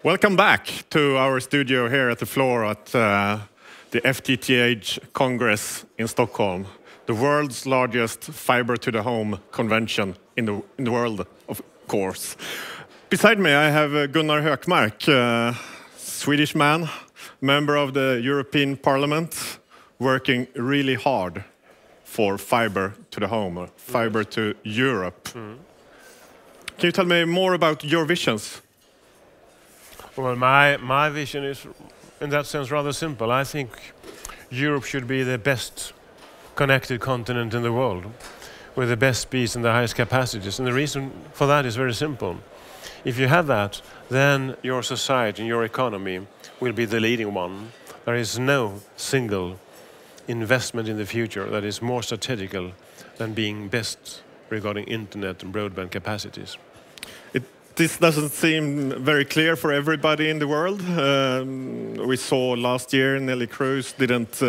Welcome back to our studio here at the floor at the FTTH Congress in Stockholm, the world's largest fiber to the home convention in the world, of course. Beside me, I have Gunnar Hökmark, Swedish man, member of the European Parliament, working really hard for fiber to the home, or fiber to Europe. Can you tell me more about your visions? Well, my vision is, in that sense, rather simple. I think Europe should be the best connected continent in the world, with the best speeds and the highest capacities. And the reason for that is very simple. If you have that, then your society and your economy will be the leading one. There is no single investment in the future that is more strategical than being best regarding internet and broadband capacities. This doesn't seem very clear for everybody in the world. We saw last year Nelly Cruz didn't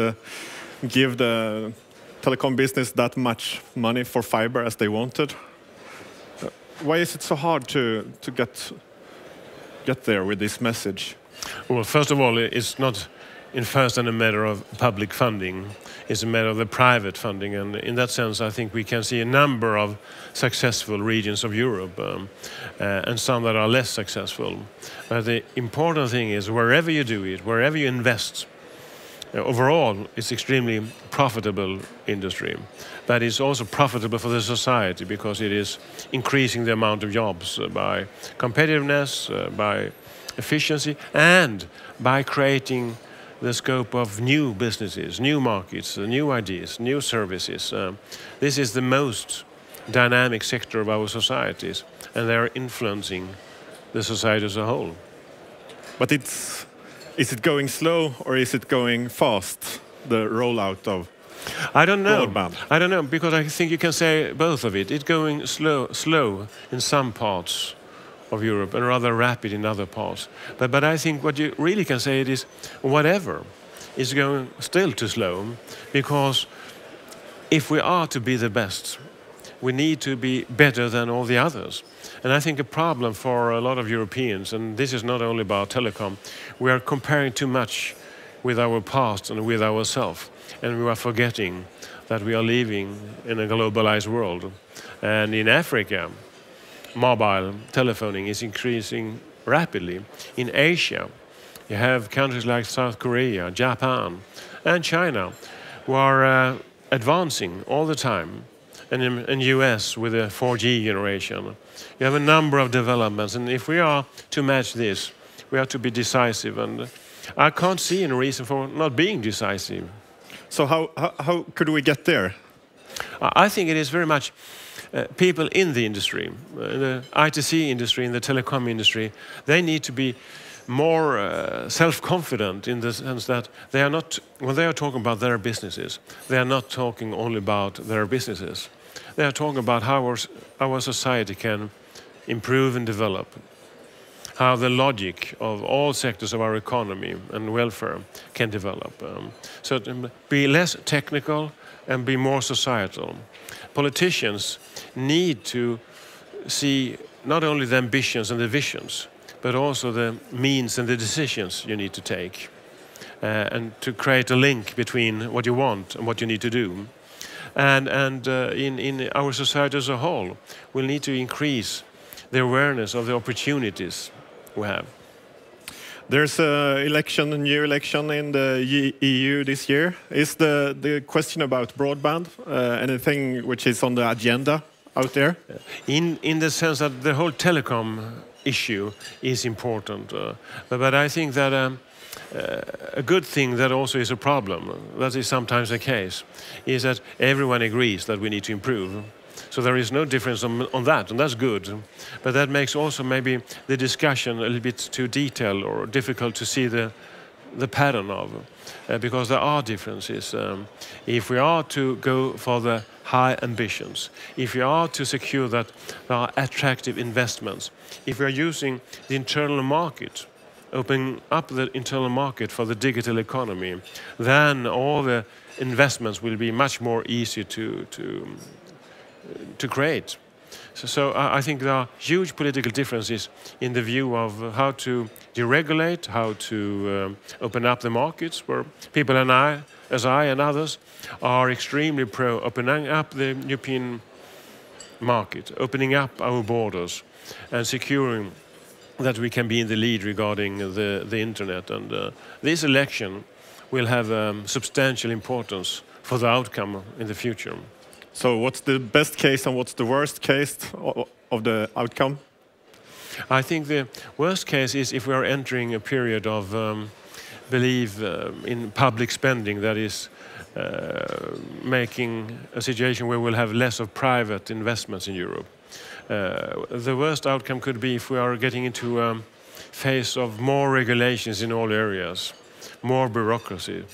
give the telecom business that much money for fiber as they wanted. Why is it so hard to get there with this message? Well, first of all, it's not in first and a matter of public funding. It's a matter of the private funding, and in that sense I think we can see a number of successful regions of Europe and some that are less successful. But the important thing is wherever you do it, wherever you invest, overall it's extremely profitable industry. But it's also profitable for the society because it is increasing the amount of jobs by competitiveness, by efficiency, and by creating the scope of new businesses, new markets, new ideas, new services. This is the most dynamic sector of our societies, and they are influencing the society as a whole. But is it going slow or is it going fast, the rollout of I don't know. broadband? I don't know, because I think you can say both of it. It's going slow in some parts of Europe and rather rapid in other parts. But I think what you really can say it is whatever is going still too slow, because if we are to be the best, we need to be better than all the others. And I think a problem for a lot of Europeans, and this is not only about telecom, we are comparing too much with our past and with ourselves, and we are forgetting that we are living in a globalized world. And in Africa, mobile telephoning is increasing rapidly. In Asia, you have countries like South Korea, Japan, and China who are advancing all the time. And in US with the 4G generation, you have a number of developments. And if we are to match this, we have to be decisive. And I can't see any reason for not being decisive. So how could we get there? I think it is very much people in the industry, the ITC industry, in the telecom industry, they need to be more self-confident in the sense that they are not, when they are talking about their businesses, they are not talking only about their businesses. They are talking about how our society can improve and develop, how the logic of all sectors of our economy and welfare can develop. So to be less technical and be more societal. Politicians need to see not only the ambitions and the visions, but also the means and the decisions you need to take, and to create a link between what you want and what you need to do. And in our society as a whole, we'll need to increase the awareness of the opportunities we have. There's a new election in the EU this year. Is the question about broadband anything which is on the agenda out there? In the sense that the whole telecom issue is important, but I think that a good thing that also is a problem, that is sometimes the case, is that everyone agrees that we need to improve. So there is no difference on that, and that's good. But that makes also maybe the discussion a little bit too detailed or difficult to see the pattern of, because there are differences. If we are to go for the high ambitions, if we are to secure that there are attractive investments, if we are using the internal market, opening up the internal market for the digital economy, then all the investments will be much more easy to create. So I think there are huge political differences in the view of how to deregulate, how to open up the markets, where people as I and others are extremely pro opening up the European market, opening up our borders and securing that we can be in the lead regarding the internet. And this election will have substantial importance for the outcome in the future. So what's the best case and what's the worst case of the outcome? I think the worst case is if we are entering a period of in public spending that is making a situation where we'll have less of private investments in Europe. The worst outcome could be if we are getting into a phase of more regulations in all areas, more bureaucracy.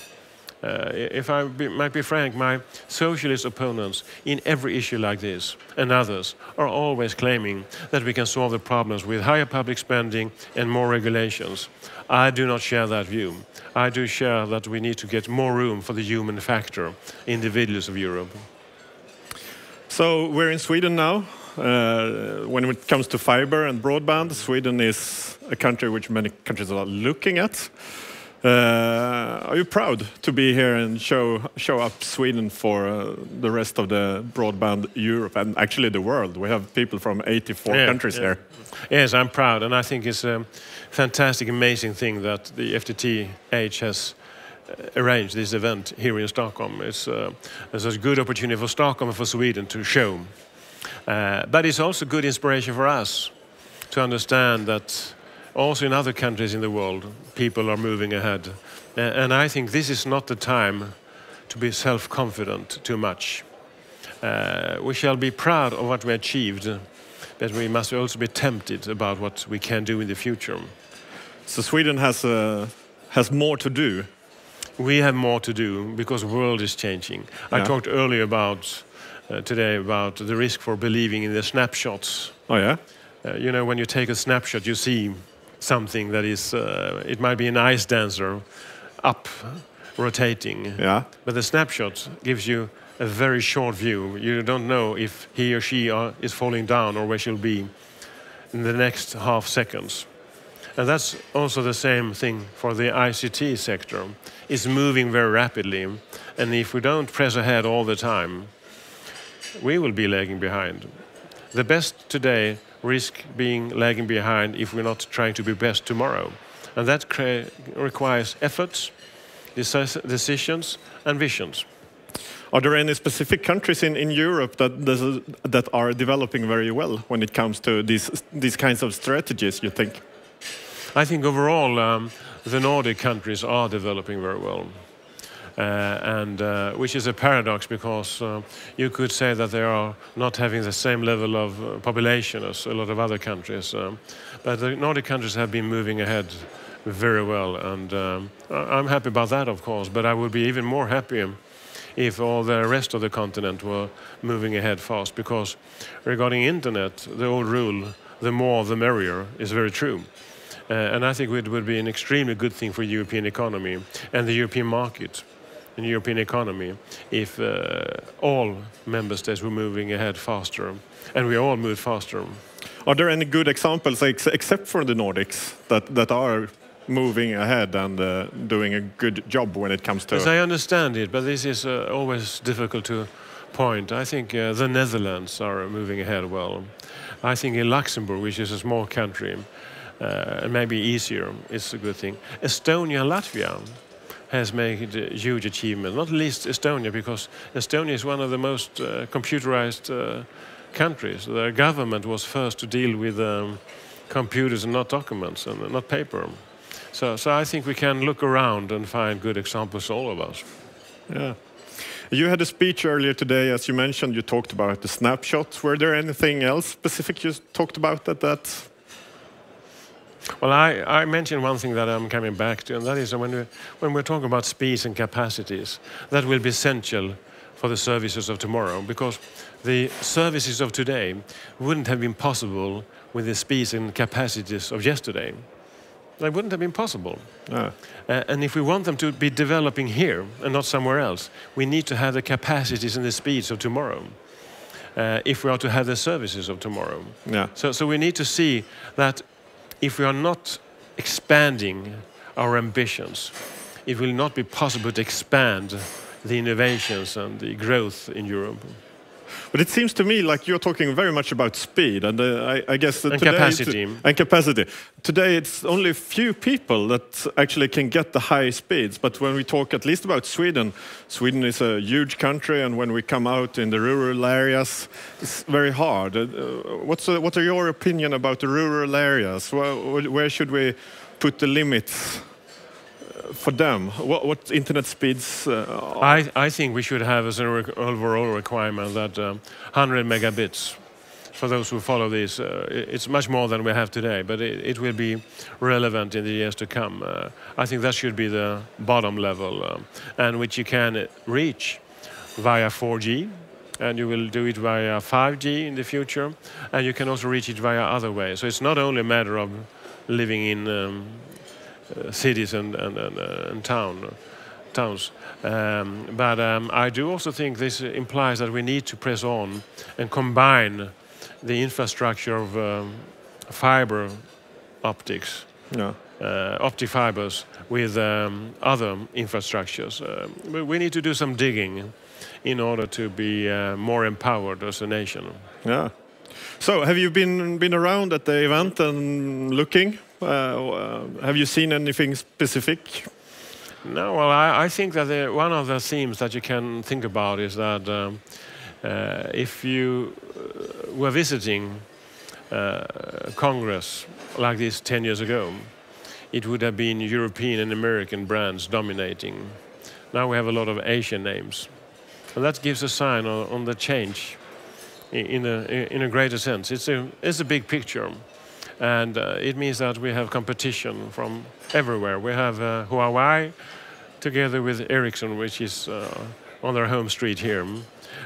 If I might be frank, my socialist opponents in every issue like this and others are always claiming that we can solve the problems with higher public spending and more regulations. I do not share that view. I do share that we need to get more room for the human factor, individuals of Europe. So we're in Sweden now. When it comes to fiber and broadband, Sweden is a country which many countries are looking at. Are you proud to be here and show up Sweden for the rest of the broadband Europe and actually the world? We have people from 84 countries here. Yes, I'm proud, and I think it's a fantastic, amazing thing that the FTTH has arranged this event here in Stockholm. It's a good opportunity for Stockholm and for Sweden to show. But it's also good inspiration for us to understand that also in other countries in the world, people are moving ahead. And I think this is not the time to be self-confident too much. We shall be proud of what we achieved, but we must also be tempted about what we can do in the future. So Sweden has more to do. We have more to do because the world is changing. Yeah. I talked earlier about today about the risk for believing in the snapshots. Oh yeah? You know, when you take a snapshot, you see something that is, it might be an ice dancer up, rotating. Yeah. But the snapshot gives you a very short view. You don't know if he or she is falling down or where she'll be in the next half seconds. And that's also the same thing for the ICT sector. It's moving very rapidly. And if we don't press ahead all the time, we will be lagging behind. The best today risk being lagging behind if we're not trying to be best tomorrow. And that requires efforts, decisions and visions. Are there any specific countries in Europe that are developing very well when it comes to these kinds of strategies, you think? I think overall the Nordic countries are developing very well. Which is a paradox because you could say that they are not having the same level of population as a lot of other countries. But the Nordic countries have been moving ahead very well, and I'm happy about that, of course, but I would be even more happy if all the rest of the continent were moving ahead fast, because regarding internet, the old rule, the more the merrier, is very true. And I think it would be an extremely good thing for the European economy and the European market in the European economy if all member states were moving ahead faster, and we all moved faster. Are there any good examples, except for the Nordics, that are moving ahead and doing a good job when it comes to... As I understand it, but this is always difficult to point. I think the Netherlands are moving ahead well. I think in Luxembourg, which is a small country, maybe easier, it's a good thing. Estonia and Latvia has made a huge achievement, not least Estonia, because Estonia is one of the most computerized countries. Their government was first to deal with computers and not documents and not paper. So I think we can look around and find good examples, all of us. Yeah. You had a speech earlier today, as you mentioned, you talked about the snapshots. Were there anything else specific you talked about at that? Well, I mentioned one thing that I'm coming back to, and that is when we're talking about speeds and capacities, that will be essential for the services of tomorrow, because the services of today wouldn't have been possible with the speeds and capacities of yesterday. They wouldn't have been possible. No. And if we want them to be developing here and not somewhere else, we need to have the capacities and the speeds of tomorrow. if we are to have the services of tomorrow. Yeah. So we need to see that if we are not expanding our ambitions, it will not be possible to expand the innovations and the growth in Europe. But it seems to me like you're talking very much about speed, and I guess that and today capacity. And capacity. Today it's only a few people that actually can get the high speeds. But when we talk at least about Sweden, Sweden is a huge country, and when we come out in the rural areas, it's very hard. What are your opinion about the rural areas? Where should we put the limits for them? What internet speeds? I think we should have as an overall requirement that 100 megabits for those who follow this. It's much more than we have today, but it will be relevant in the years to come. I think that should be the bottom level, and which you can reach via 4G, and you will do it via 5G in the future, and you can also reach it via other ways. So it's not only a matter of living in cities and towns. But I do also think this implies that we need to press on and combine the infrastructure of fiber optics, optic fibers, with other infrastructures. We need to do some digging in order to be more empowered as a nation. Yeah. So have you been around at the event and looking? Have you seen anything specific? No, well, I think that one of the themes that you can think about is that if you were visiting Congress like this 10 years ago, it would have been European and American brands dominating. Now we have a lot of Asian names. And that gives a sign on the change in a greater sense. It's a big picture. And it means that we have competition from everywhere. We have Huawei together with Ericsson, which is on their home street here.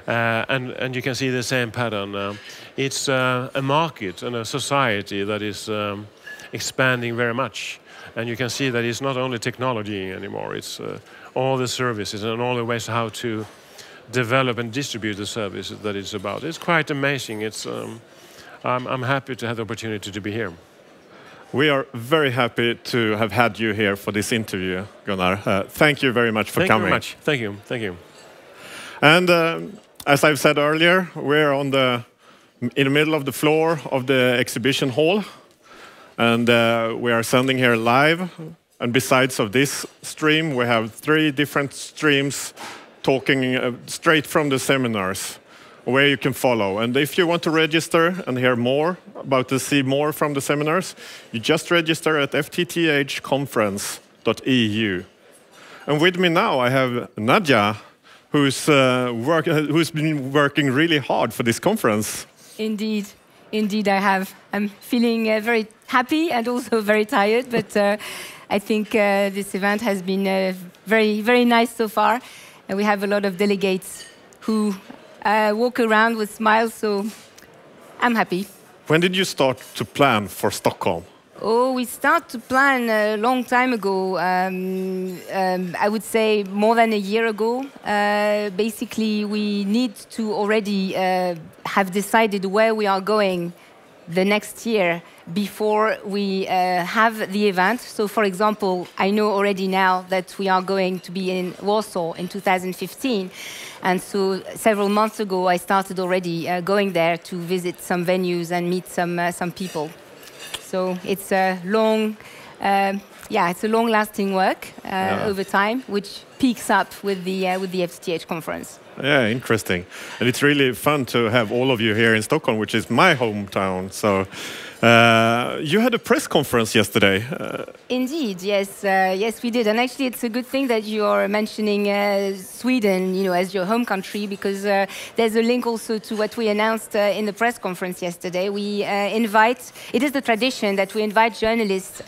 And you can see the same pattern. It's a market and a society that is expanding very much. And you can see that it's not only technology anymore, it's all the services and all the ways how to develop and distribute the services that it's about. It's quite amazing. I'm happy to have the opportunity to be here. We are very happy to have had you here for this interview, Gunnar. Thank you very much for coming. Thank you very much. Thank you. Thank you. And as I've said earlier, we're in the middle of the floor of the exhibition hall, and we are sending here live. And besides of this stream, we have 3 different streams talking straight from the seminars, where you can follow. And if you want to register and hear more see more from the seminars, you just register at FTTH Conference.eu. And with me now I have Nadia, who's been working really hard for this conference. Indeed, I have. I'm feeling very happy and also very tired, but I think this event has been very, very nice so far. And we have a lot of delegates who walk around with smiles, so I'm happy. When did you start to plan for Stockholm? Oh, we start to plan a long time ago. I would say more than a year ago. Basically, we need to already have decided where we are going the next year before we have the event. So, for example, I know already now that we are going to be in Warsaw in 2015. And so several months ago, I started already going there to visit some venues and meet some people. So it's a long-lasting work over time, which peaks up with the FTTH conference. Yeah, interesting. And it's really fun to have all of you here in Stockholm, which is my hometown. So you had a press conference yesterday. Indeed, yes. Yes, we did. And actually, it's a good thing that you are mentioning Sweden, as your home country, because there's a link also to what we announced in the press conference yesterday. It is the tradition that we invite journalists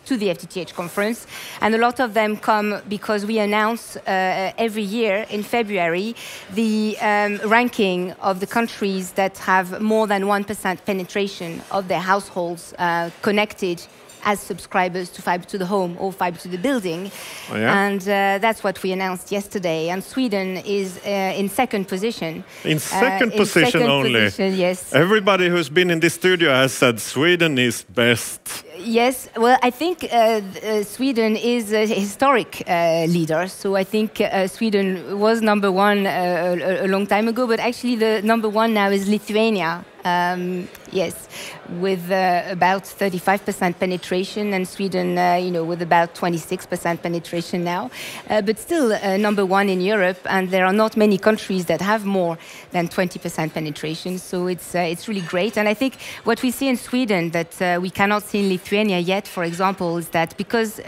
to the FTTH conference, and a lot of them come because we announce every year in February the ranking of the countries that have more than 1% penetration of their households connected as subscribers to fiber to the home or fiber to the building. Oh, yeah? And that's what we announced yesterday. And Sweden is in second position. In second position second only? Position, yes. Everybody who's been in this studio has said Sweden is best. Yes, well, I think Sweden is a historic leader. So I think Sweden was number one a long time ago, but actually the number one now is Lithuania. Yes, with about 35% penetration, and Sweden, with about 26% penetration now. But still number one in Europe, and there are not many countries that have more than 20% penetration. So it's really great. And I think what we see in Sweden that we cannot see in Lithuania yet, for example, is that because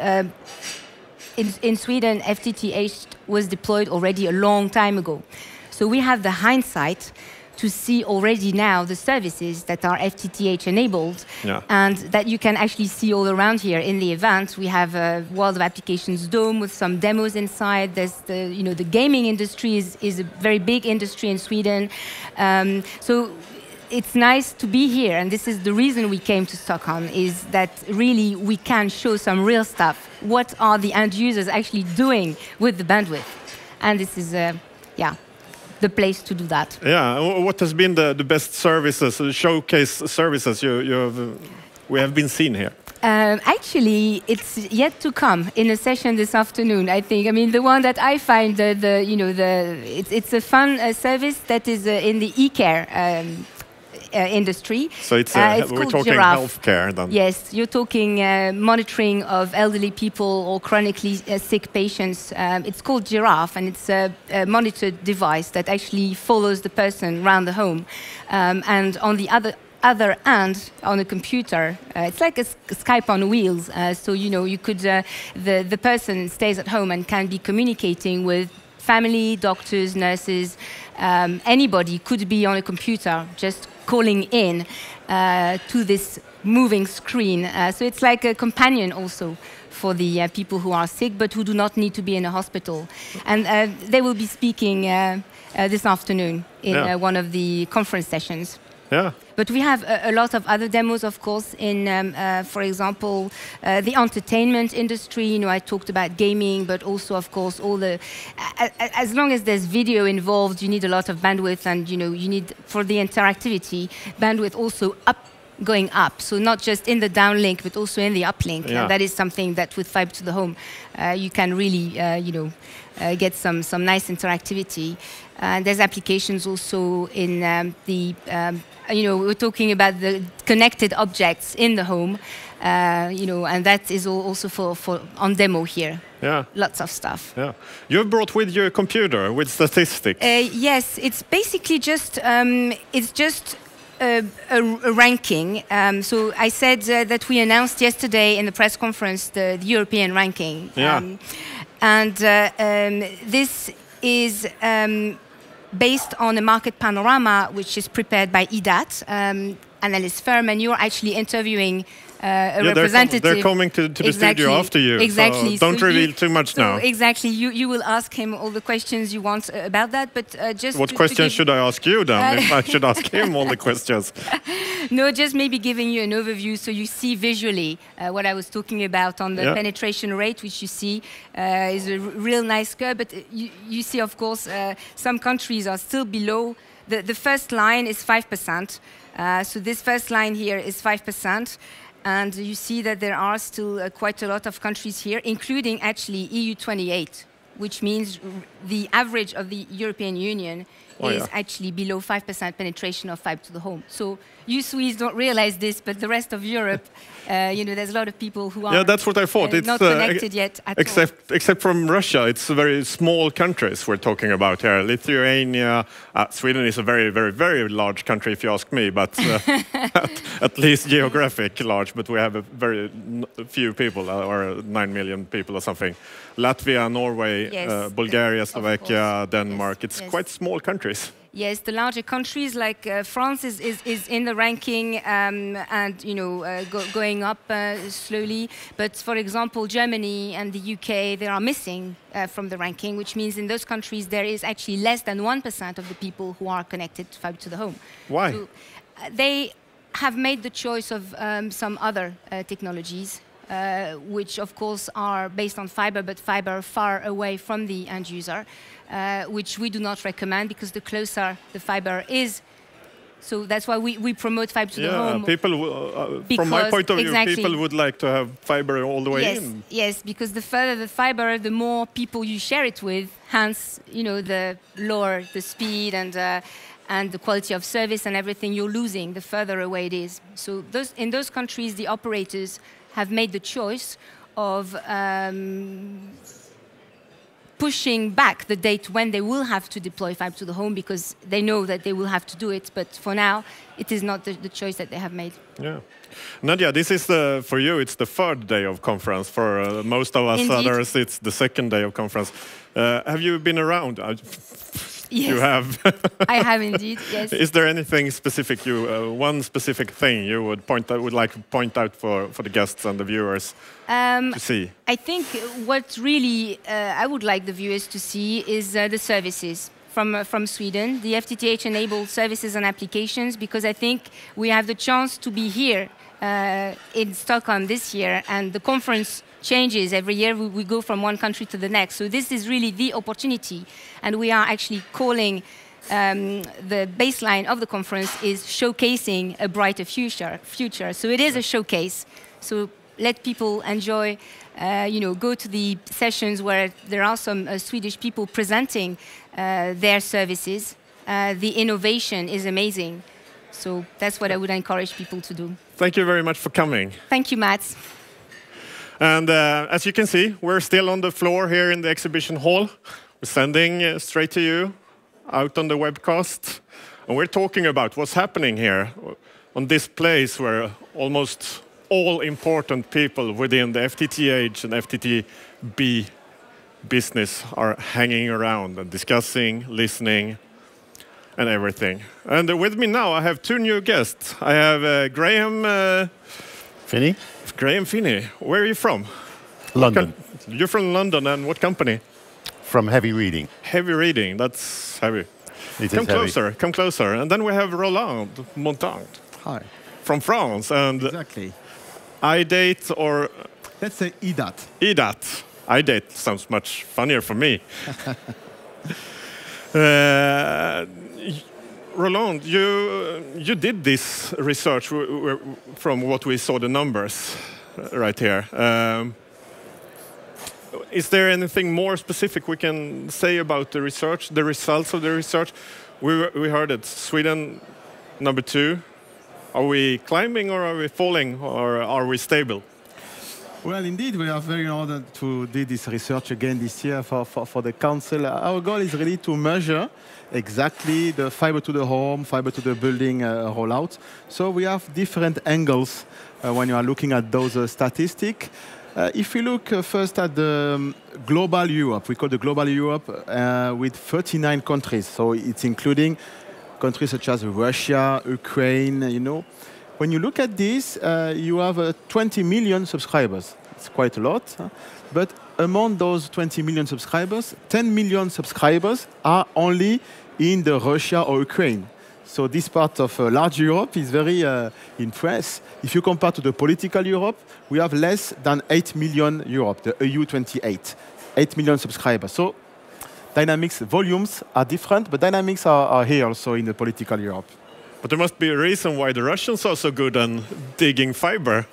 in Sweden, FTTH was deployed already a long time ago. So we have the hindsight to see already now the services that are FTTH enabled, and that you can actually see all around here in the event. We have a World of Applications Dome with some demos inside. There's the gaming industry is a very big industry in Sweden. So it's nice to be here, and this is the reason we came to Stockholm, is that really we can show some real stuff. What are the end users actually doing with the bandwidth? And this is, the place to do that. Yeah, what has been the best services, showcase services we have been seen here? Actually, it's yet to come in a session this afternoon, I think. I mean, the one that I find, it's a fun service that is in the e-care industry. So we're talking healthcare then? Yes, you're talking monitoring of elderly people or chronically sick patients. It's called Giraffe, and it's a monitored device that actually follows the person around the home. And on the other end, on a computer, it's like a Skype on wheels. So you could the person stays at home and can be communicating with family, doctors, nurses, anybody could be on a computer just calling in to this moving screen. So it's like a companion also for the people who are sick but who do not need to be in a hospital. And they will be speaking this afternoon in one of the conference sessions. Yeah. But we have a lot of other demos, of course, in, for example, the entertainment industry. I talked about gaming, but also, of course, all the... as long as there's video involved, you need a lot of bandwidth, and, you need, for the interactivity, bandwidth also going up. So not just in the downlink, but also in the uplink. Yeah. And that is something that with fiber to the home, you can really, get some nice interactivity. There's applications also in we're talking about the connected objects in the home, and that is also for on demo here. Yeah. Lots of stuff. Yeah. You brought with your computer with statistics. Yes, it's basically just a ranking. So I said that we announced yesterday in the press conference the European ranking. Yeah. This is based on a market panorama which is prepared by IDATE, analyst firm, and you're actually interviewing a representative. They're coming to the studio after you. Exactly. So don't reveal too much now. Exactly. You will ask him all the questions you want about that, but just what questions should I ask you then? If I should ask him all the questions. No, just maybe giving you an overview so you see visually what I was talking about on the penetration rate, which you see is a real nice curve. But you see, of course, some countries are still below. The first line is 5%. So this first line here is 5%. And you see that there are still quite a lot of countries here, including actually EU 28, which means the average of the European Union is actually below 5% penetration of fiber to the home. So you Swedes don't realize this, but the rest of Europe, there's a lot of people who are that's what I thought. It's not connected yet at all. Except from Russia, it's very small countries we're talking about here. Lithuania, Sweden is a very, very, very large country, if you ask me, but at least geographic large. But we have a very few people, or 9 million people or something. Latvia, Norway, Bulgaria, Slovakia, Denmark. It's quite small countries. Yes, the larger countries like France is in the ranking and going up slowly. But for example, Germany and the UK, they are missing from the ranking, which means in those countries there is actually less than 1% of the people who are connected to fiber to the home. Why? So, they have made the choice of some other technologies. which of course are based on fiber, but fiber far away from the end user, which we do not recommend because the closer the fiber is. So that's why we promote fiber to the home. People, from my point of view, people would like to have fiber all the way in. Yes, because the further the fiber, the more people you share it with. Hence, the lower the speed and the quality of service and everything you're losing the further away it is. So in those countries, the operators have made the choice of pushing back the date when they will have to deploy fiber to the home because they know that they will have to do it. But for now, it is not the choice that they have made. Yeah. Nadia, this is for you, it's the third day of conference. For most of us Indeed. others, it's the second day of conference. Have you been around? Yes. You have. I have indeed, yes. Is there anything specific one specific thing you would like to point out for the guests and the viewers to see? I think what really I would like the viewers to see is the services from Sweden, the FTTH-enabled services and applications, because I think we have the chance to be here in Stockholm this year, and the conference changes every year. We go from one country to the next. So this is really the opportunity. And we are actually calling the baseline of the conference is showcasing a brighter future. So it is a showcase. So let people enjoy, go to the sessions where there are some Swedish people presenting their services. The innovation is amazing. So that's what I would encourage people to do. Thank you very much for coming. Thank you, Mats. And as you can see, we're still on the floor here in the exhibition hall. We're sending straight to you out on the webcast. And we're talking about what's happening here on this place where almost all important people within the FTTH and FTTB business are hanging around and discussing, listening, and everything. And with me now, I have two new guests. I have Graham Finnie? Graham Finnie. Where are you from? London. You're from London, and what company? From Heavy Reading. Heavy Reading, that's heavy. Come closer, come closer. And then we have Roland, Montagne. Hi. From France. And exactly. IDATE or... Let's say IDATE. IDATE. IDATE sounds much funnier for me. Roland, you did this research from what we saw the numbers right here. Is there anything more specific we can say about the research, the results of the research? We heard it, Sweden #2. Are we climbing or are we falling or are we stable? Well, indeed, we are very honored to do this research again this year for the council. Our goal is really to measure exactly the fiber to the home, fiber to the building rollout. So we have different angles when you are looking at those statistics. If we look first at the global Europe, we call the global Europe with 39 countries. So it's including countries such as Russia, Ukraine, When you look at this, you have 20 million subscribers. It's quite a lot. But among those 20 million subscribers, 10 million subscribers are only in the Russia or Ukraine. So this part of large Europe is very impressed. If you compare to the political Europe, we have less than 8 million Europe, the EU 28, 8 million subscribers. So dynamics, volumes are different, but dynamics are here also in the political Europe. But there must be a reason why the Russians are so good at digging fiber.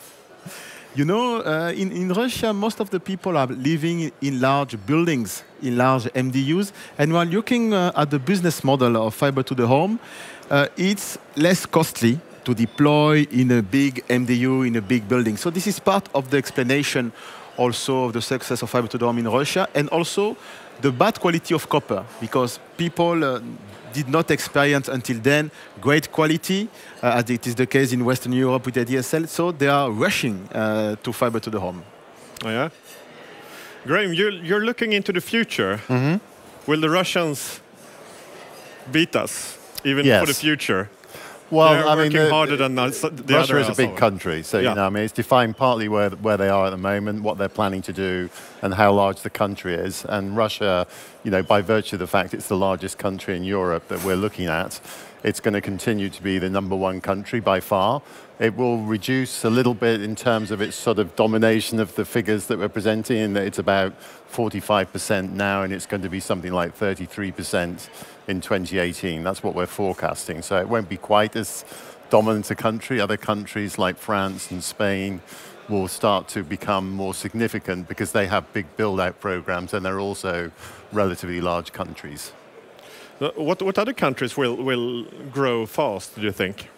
In Russia, most of the people are living in large buildings, in large MDUs. And while looking at the business model of fiber to the home, it's less costly to deploy in a big MDU, in a big building. So this is part of the explanation also of the success of fiber to the home in Russia, and also the bad quality of copper, because people did not experience until then great quality, as it is the case in Western Europe with the DSL, so they are rushing to fiber to the home. Oh, yeah? Graham, you're looking into the future. Mm-hmm. Will the Russians beat us, even for the future? Well, They're working harder than the Russia other is a big country, so it's defined partly where they are at the moment, what they're planning to do, and how large the country is. And Russia, by virtue of the fact it's the largest country in Europe that we're looking at, it's going to continue to be the #1 country by far. It will reduce a little bit in terms of its sort of domination of the figures that we're presenting, in that it's about 45% now, and it's going to be something like 33% in 2018. That's what we're forecasting. So it won't be quite as dominant a country. Other countries like France and Spain will start to become more significant because they have big build-out programs, and they're also relatively large countries. What other countries will grow fast, do you think?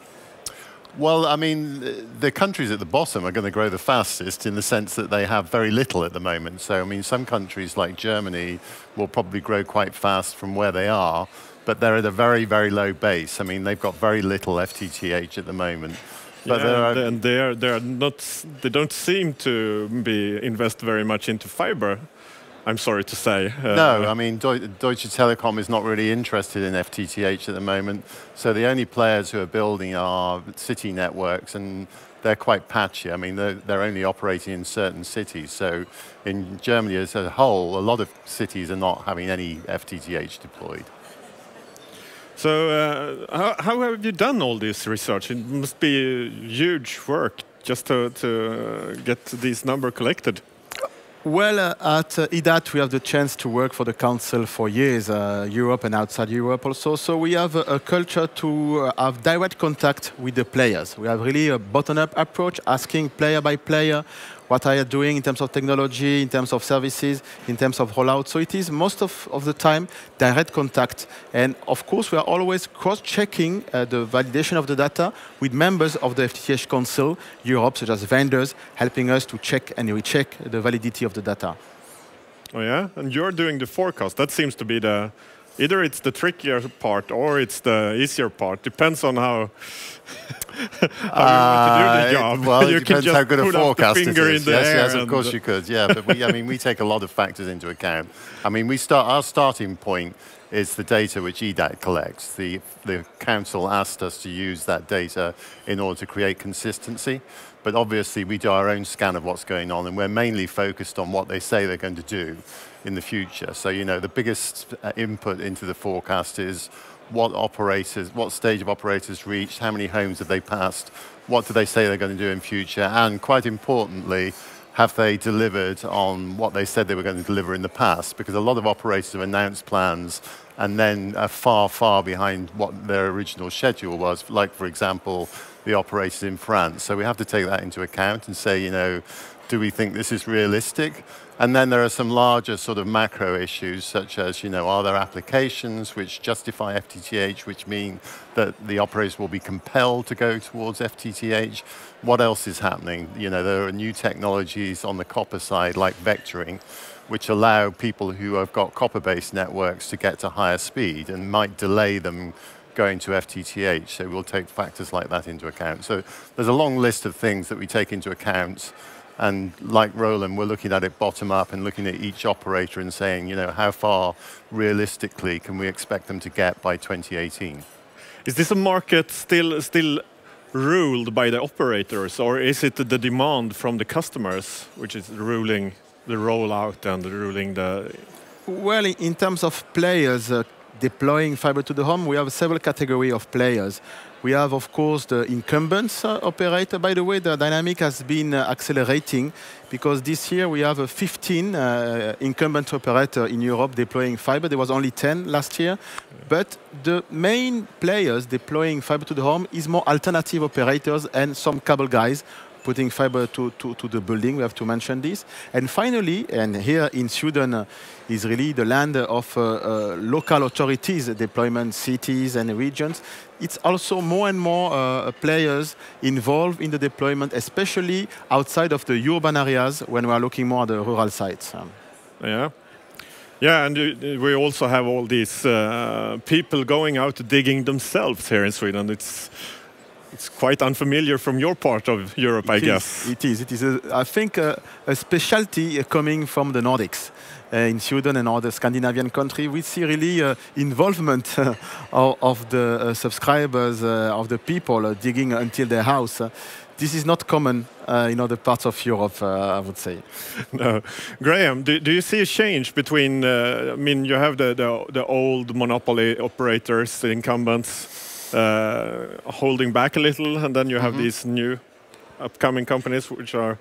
Well, I mean, the countries at the bottom are going to grow the fastest in the sense that they have very little at the moment. So, I mean, some countries like Germany will probably grow quite fast from where they are, but they're at a very, very low base. I mean, they've got very little FTTH at the moment. But they don't seem to invest very much into fiber, I'm sorry to say. No, I mean, Deutsche Telekom is not really interested in FTTH at the moment. So the only players who are building are city networks, and they're quite patchy. I mean, they're only operating in certain cities. So in Germany as a whole, a lot of cities are not having any FTTH deployed. So how have you done all this research? It must be huge work just to get these numbers collected. Well, at IDATE, we have the chance to work for the Council for years, Europe and outside Europe also. So we have a culture to have direct contact with the players. We have really a bottom-up approach, asking player by player, what are you doing in terms of technology, in terms of services, in terms of rollout. So it is most of the time direct contact. And of course, we are always cross-checking the validation of the data with members of the FTTH Council Europe, such as vendors, helping us to check and recheck the validity of the data. Oh yeah, and you're doing the forecast. That seems to be either it's the trickier part or it's the easier part. Depends on how you want to do the job. Well, you it depends how good a forecast it is. Yes, of course you could. Yeah, but we take a lot of factors into account. I mean, our starting point is the data which IDATE collects. The council asked us to use that data in order to create consistency. But obviously, we do our own scan of what's going on, and we're mainly focused on what they say they're going to do in the future. So, the biggest input into the forecast is what stage of operators reached, how many homes have they passed, what do they say they're going to do in future, and quite importantly, have they delivered on what they said they were going to deliver in the past? Because a lot of operators have announced plans and then are far, far behind what their original schedule was, like, for example, the operators in France. So we have to take that into account and say, do we think this is realistic? And then there are some larger sort of macro issues, such as, are there applications which justify FTTH, which mean that the operators will be compelled to go towards FTTH? What else is happening? There are new technologies on the copper side, like vectoring, which allow people who have got copper-based networks to get to higher speed and might delay them going to FTTH. So we'll take factors like that into account. So there's a long list of things that we take into account. And like Roland, we're looking at it bottom up and looking at each operator and saying, how far realistically can we expect them to get by 2018? Is this a market still ruled by the operators, or is it the demand from the customers which is ruling the rollout and ruling the... Well, in terms of players deploying fiber to the home, we have several categories of players. We have, of course, the incumbents operator. By the way, the dynamic has been accelerating because this year we have 15 incumbent operator in Europe deploying fiber. There was only 10 last year. But the main players deploying fiber to the home is more alternative operators and some cable guys putting fiber to the building. We have to mention this. And finally, and here in Sjodin is really the land of local authorities, deployment cities and regions. It's also more and more players involved in the deployment, especially outside of the urban areas when we are looking more at the rural sites. Yeah. Yeah, and we also have all these people going out digging themselves here in Sweden. It's quite unfamiliar from your part of Europe, I guess. It is. I think a specialty coming from the Nordics. In Sweden and other Scandinavian countries, we see really involvement of the subscribers, of the people digging until their house. this is not common in other parts of Europe, I would say. No. Graham, do you see a change between, I mean, you have the old monopoly operators, the incumbents, holding back a little, and then you have these new upcoming companies which are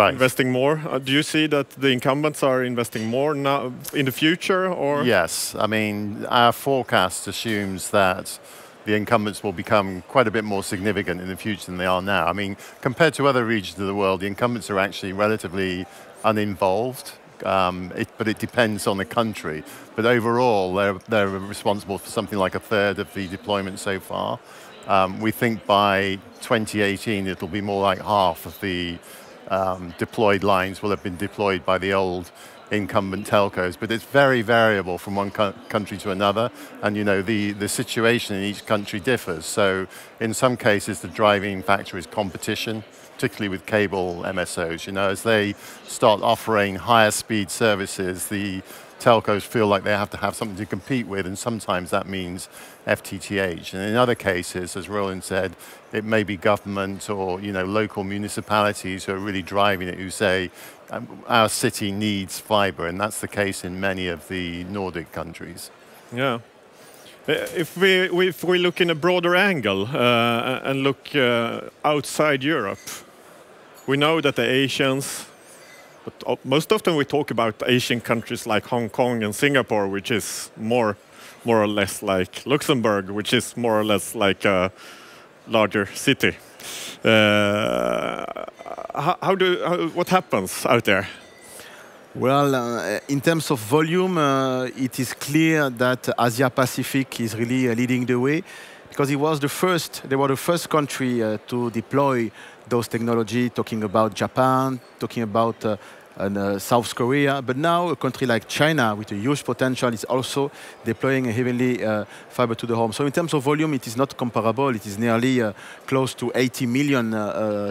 investing more. Do you see that the incumbents are investing more now in the future, or? Yes, I mean, our forecast assumes that the incumbents will become quite a bit more significant in the future than they are now. I mean, compared to other regions of the world, the incumbents are actually relatively uninvolved, but it depends on the country. But overall, they're responsible for something like a third of the deployment so far. We think by 2018, it'll be more like half of the deployed lines will have been deployed by the old incumbent telcos, but it's very variable from one country to another, and you know the situation in each country differs. So in some cases the driving factor is competition, particularly with cable MSOs. You know, as they start offering higher speed services, the telcos feel like they have to have something to compete with, and sometimes that means FTTH. And in other cases, as Roland said, it may be government or local municipalities who are really driving it, who say our city needs fibre, and that's the case in many of the Nordic countries. Yeah. If we look in a broader angle and look outside Europe, we know that the Asians, but most often we talk about Asian countries like Hong Kong and Singapore, which is more or less like Luxembourg, which is more or less like a larger city. What happens out there? Well, in terms of volume, it is clear that Asia Pacific is really leading the way, because they were the first country to deploy those technology, talking about Japan, talking about South Korea, but now a country like China with a huge potential is also deploying heavily fiber to the home. So in terms of volume, it is not comparable. It is nearly close to 80 million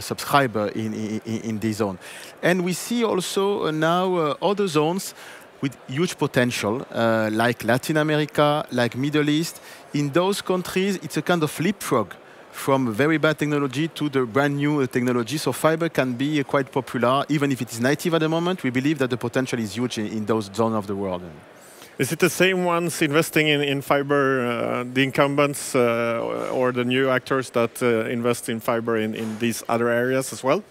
subscribers in this zone. And we see also now other zones with huge potential, like Latin America, like Middle East. In those countries, it's a kind of leapfrog from very bad technology to the brand new technology. So fiber can be quite popular, even if it is native at the moment. We believe that the potential is huge in those zones of the world. Is it the same ones investing in fiber, the incumbents or the new actors that invest in fiber in these other areas as well?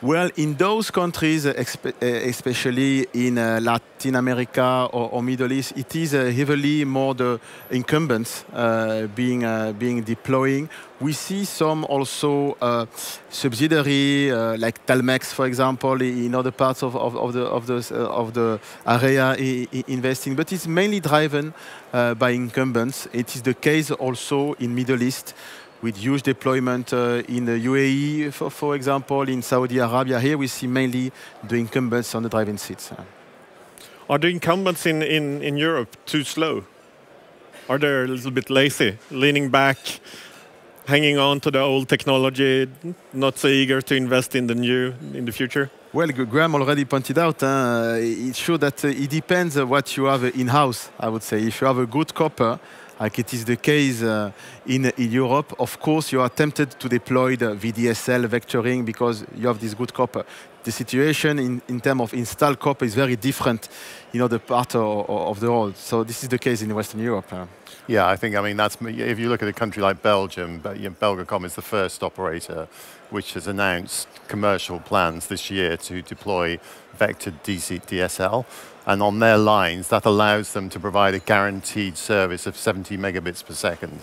Well, in those countries, especially in Latin America or Middle East, it is heavily more the incumbents being deploying. We see some also subsidiary like Telmex, for example, in other parts of the area investing, but it's mainly driven by incumbents. It is the case also in Middle East, with huge deployment in the UAE, for example, in Saudi Arabia. Here we see mainly the incumbents on the driving seats. Are the incumbents in Europe too slow? Are they a little bit lazy, leaning back, hanging on to the old technology, not so eager to invest in the new in the future? Well, Graham already pointed out, it's sure that it depends what you have in-house, I would say. If you have a good copper, like it is the case in Europe, of course you are tempted to deploy the VDSL vectoring because you have this good copper. The situation in terms of installed copper is very different in other parts of the world. So this is the case in Western Europe. Yeah, I mean, that's, if you look at a country like Belgium, Belgacom is the first operator which has announced commercial plans this year to deploy vectored DSL. And on their lines, that allows them to provide a guaranteed service of 70 megabits per second.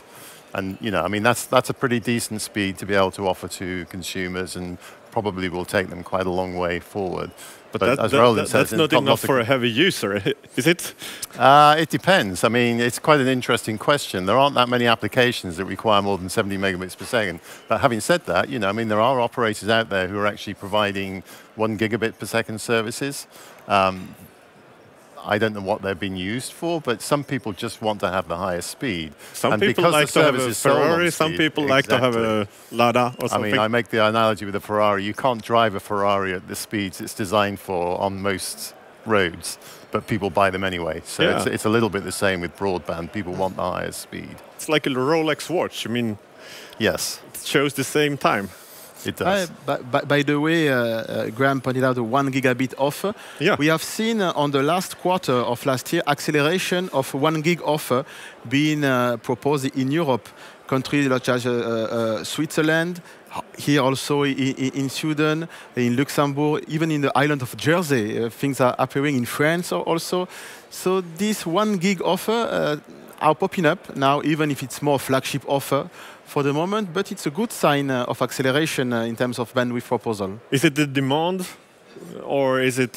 And, I mean, that's a pretty decent speed to be able to offer to consumers, and probably will take them quite a long way forward. But as Roland says, that's not enough for a heavy user, is it? It depends. I mean, it's quite an interesting question. There aren't that many applications that require more than 70 megabits per second. But having said that, I mean, there are operators out there who are actually providing 1 gigabit per second services. I don't know what they're being used for, but some people just want to have the highest speed. Some people like to have a Ferrari, some people like to have a Lada or something. I mean, I make the analogy with a Ferrari. You can't drive a Ferrari at the speeds it's designed for on most roads, but people buy them anyway. So yeah, it's a little bit the same with broadband. People want the highest speed. It's like a Rolex watch. I mean, yes, it shows the same time. It does. By the way, Graham pointed out the 1 gigabit offer. Yeah. We have seen on the last quarter of last year acceleration of 1 gig offer being proposed in Europe. Countries such as Switzerland, here also in Sweden, in Luxembourg, even in the island of Jersey, things are appearing in France also. So this 1 gig offer are popping up now, even if it's more flagship offer for the moment, but it's a good sign of acceleration in terms of bandwidth proposal. Is it the demand, or is it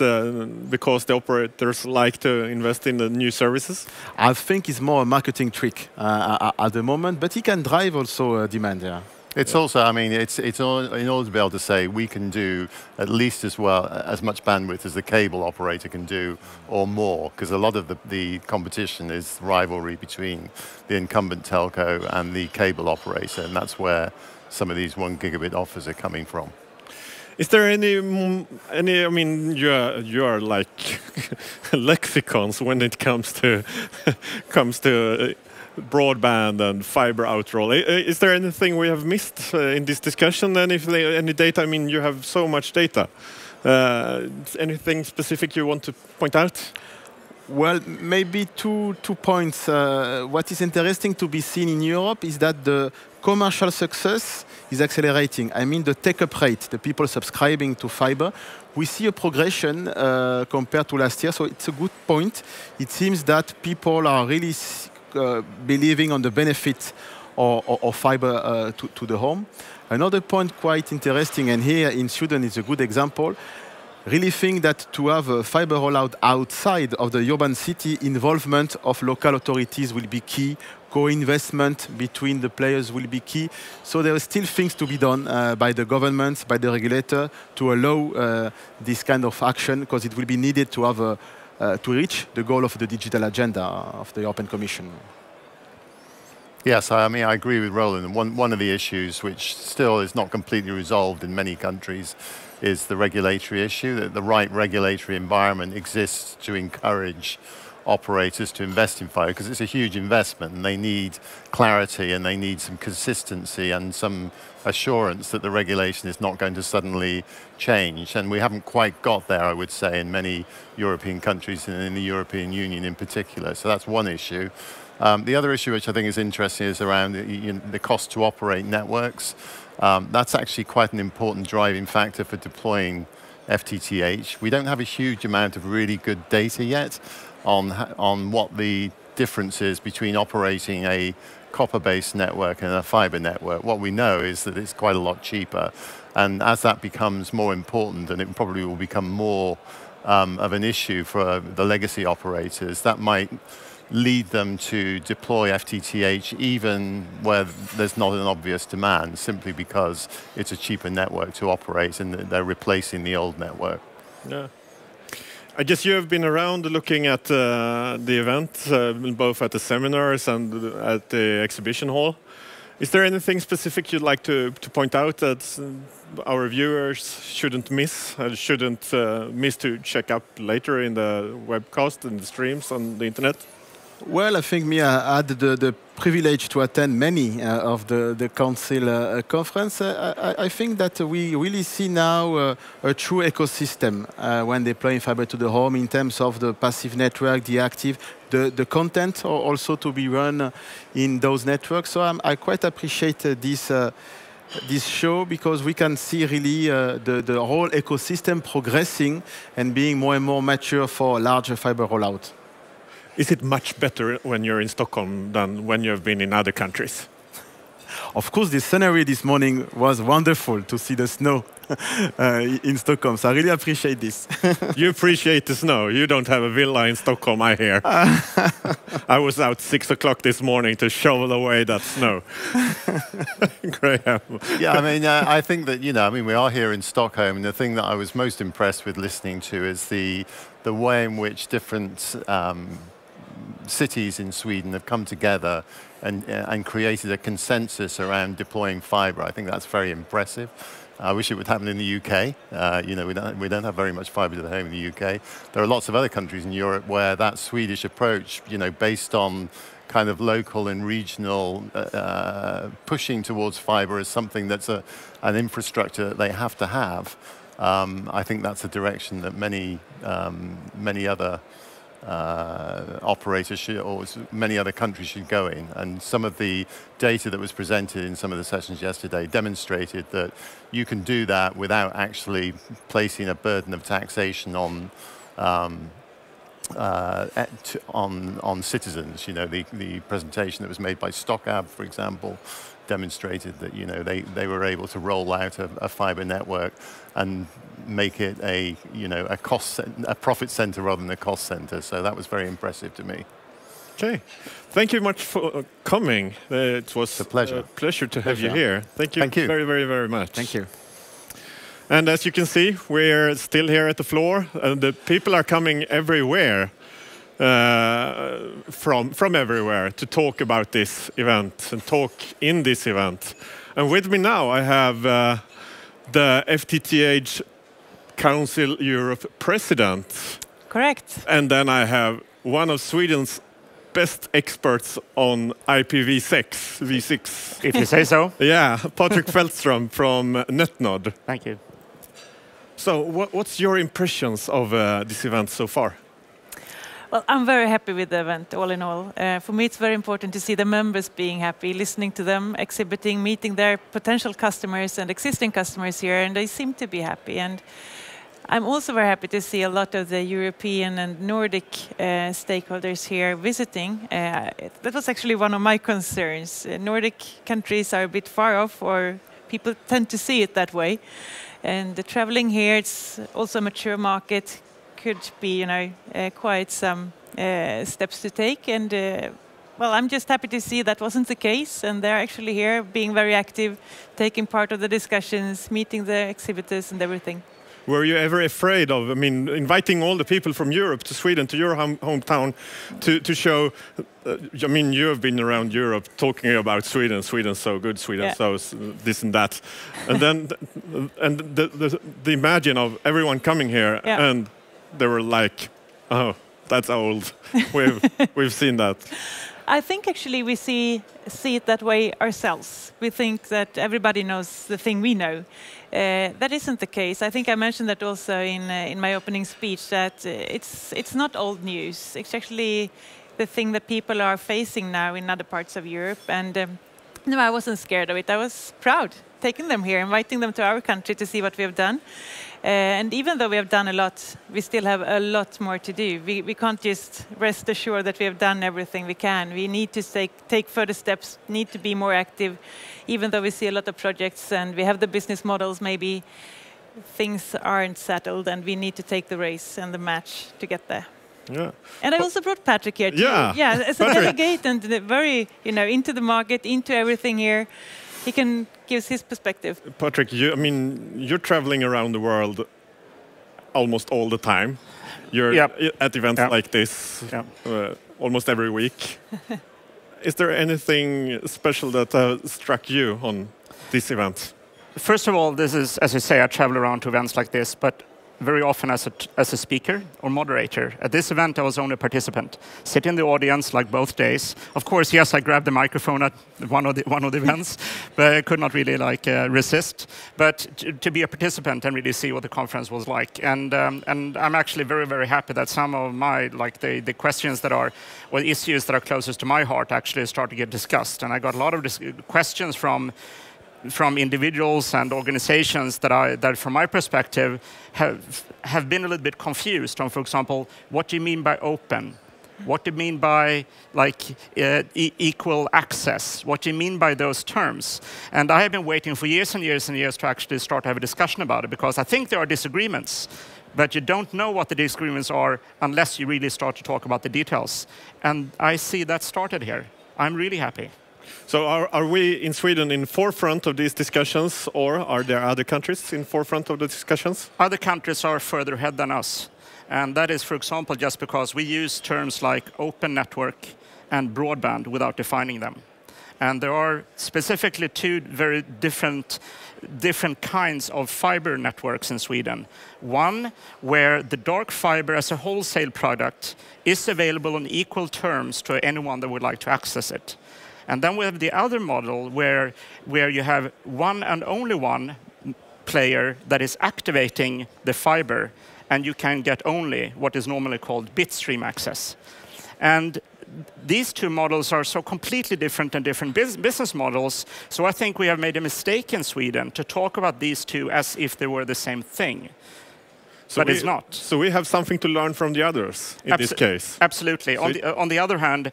because the operators like to invest in the new services? I think it's more a marketing trick at the moment, but it can drive also demand. Yeah. It's also, I mean, it's all, in order to be able to say we can do at least as much bandwidth as the cable operator can do, or more, because a lot of the competition is rivalry between the incumbent telco and the cable operator, and that's where some of these 1 gigabit offers are coming from. Is there any? I mean, you are like lexicons when it comes to broadband and fiber outroll. Is there anything we have missed in this discussion? And if any data, I mean, you have so much data. Anything specific you want to point out? Well, maybe two points. What is interesting to be seen in Europe is that the commercial success is accelerating. I mean, the take-up rate, the people subscribing to fiber, we see a progression compared to last year. So it's a good point. It seems that people are really believing on the benefit of fiber to the home. Another point quite interesting, and here in Sweden is a good example, really think that to have a fiber rollout outside of the urban city, involvement of local authorities will be key, co-investment between the players will be key. So there are still things to be done by the governments, by the regulator, to allow this kind of action, because it will be needed to have to reach the goal of the digital agenda of the European Commission. Yes, I mean, I agree with Roland. One of the issues which still is not completely resolved in many countries is the regulatory issue, that the right regulatory environment exists to encourage operators to invest in fiber, because it's a huge investment and they need clarity and they need some consistency and some assurance that the regulation is not going to suddenly change. And we haven't quite got there, I would say, in many European countries and in the European Union in particular. So that's one issue. The other issue which I think is interesting is around the cost to operate networks. That's actually quite an important driving factor for deploying FTTH. We don't have a huge amount of really good data yet on what the difference is between operating a copper-based network and a fiber network. What we know is that it's quite a lot cheaper. And as that becomes more important, and it probably will become more of an issue for the legacy operators, that might lead them to deploy FTTH even where there's not an obvious demand, simply because it's a cheaper network to operate and they're replacing the old network. Yeah. I guess you have been around looking at the event, both at the seminars and at the exhibition hall. Is there anything specific you'd like to point out that our viewers shouldn't miss to check up later in the webcast and the streams on the internet? Well, I think I had the privilege to attend many of the council conference. I think that we really see now a true ecosystem when deploying fiber to the home in terms of the passive network, the active, the content also to be run in those networks. So I quite appreciate this show, because we can see really the whole ecosystem progressing and being more and more mature for larger fiber rollout. Is it much better when you're in Stockholm than when you've been in other countries? Of course, the scenery this morning was wonderful to see the snow in Stockholm. So I really appreciate this. You appreciate the snow. You don't have a villa in Stockholm, I hear. I was out 6 o'clock this morning to shovel away that snow. Graham. Yeah, I mean, I think that, we are here in Stockholm, and the thing that I was most impressed with listening to is the way in which different cities in Sweden have come together and created a consensus around deploying fibre. I think that's very impressive. I wish it would happen in the UK. We don't have very much fibre to the home in the UK. There are lots of other countries in Europe where that Swedish approach, based on kind of local and regional pushing towards fiber as something that's an infrastructure that they have to have. I think that's a direction that many other operators should, or many other countries should go in. And some of the data that was presented in some of the sessions yesterday demonstrated that you can do that without actually placing a burden of taxation on citizens. You know, the presentation that was made by Stockab, for example, demonstrated that, you know, they were able to roll out a fiber network and make it a profit center rather than a cost center. So that was very impressive to me. Okay, thank you much for coming. It was a pleasure. To have you here. Thank you very, very, very much. Thank you. And as you can see, we're still here at the floor, and the people are coming everywhere, from everywhere, to talk about this event and talk in this event. And with me now, I have the FTTH Council Europe president. Correct. And then I have one of Sweden's best experts on IPv6, V6. If you say so. Yeah, Patrik Fältström from NetNod. Thank you. So what's your impressions of this event so far? Well, I'm very happy with the event, all in all. For me, it's very important to see the members being happy, listening to them, exhibiting, meeting their potential customers and existing customers here, and they seem to be happy. And I'm also very happy to see a lot of the European and Nordic stakeholders here visiting. That was actually one of my concerns. Nordic countries are a bit far off, or people tend to see it that way. And the traveling here, it's also a mature market, could be, quite some steps to take. And well, I'm just happy to see that wasn't the case, and they're actually here, being very active, taking part of the discussions, meeting the exhibitors and everything. Were you ever afraid of, inviting all the people from Europe to Sweden, to your hometown, to show, you have been around Europe talking about Sweden, Sweden's so good, Sweden so this and that. And then, the imagine of everyone coming here, and they were like, oh, that's old. We've seen that. I think actually we see it that way ourselves. We think that everybody knows the thing we know. That isn't the case. I think I mentioned that also in my opening speech, that it's not old news. It's actually the thing that people are facing now in other parts of Europe. And no, I wasn't scared of it. I was proud taking them here, inviting them to our country to see what we have done. And even though we have done a lot, we still have a lot more to do. We can't just rest assured that we have done everything we can. We need to take further steps, need to be more active, even though we see a lot of projects and we have the business models, maybe things aren't settled and we need to take the race and the match to get there. Yeah. And I also brought Patrik here too. Yeah, as a delegate and very, into the market, into everything here. He can give his perspective. Patrik, you're traveling around the world almost all the time. You're at events like this almost every week. Is there anything special that struck you on this event? First of all, this is, as you say, I travel around to events like this, but very often as a speaker or moderator. At this event, I was only a participant, sit in the audience like both days. Of course, yes, I grabbed the microphone at one of the events, but I could not really resist. But to be a participant and really see what the conference was like, and I'm actually very, very happy that some of my the questions that are or issues that are closest to my heart actually start to get discussed, and I got a lot of questions from individuals and organizations that from my perspective have been a little bit confused on, for example, what do you mean by open? What do you mean by equal access? What do you mean by those terms? And I have been waiting for years and years and years to actually start to have a discussion about it, because I think there are disagreements, but you don't know what the disagreements are unless you really start to talk about the details. And I see that started here. I'm really happy. So are we in Sweden in forefront of these discussions, or are there other countries in forefront of the discussions? Other countries are further ahead than us. And that is, for example, just because we use terms like open network and broadband without defining them. And there are specifically two very different kinds of fiber networks in Sweden. One where the dark fiber as a wholesale product is available on equal terms to anyone that would like to access it. And then we have the other model where you have one and only one player that is activating the fiber, and you can get only what is normally called bitstream access. And these two models are so completely different and different business models, so I think we have made a mistake in Sweden to talk about these two as if they were the same thing. So but it's not. So we have something to learn from the others in this case. Absolutely. So on the other hand,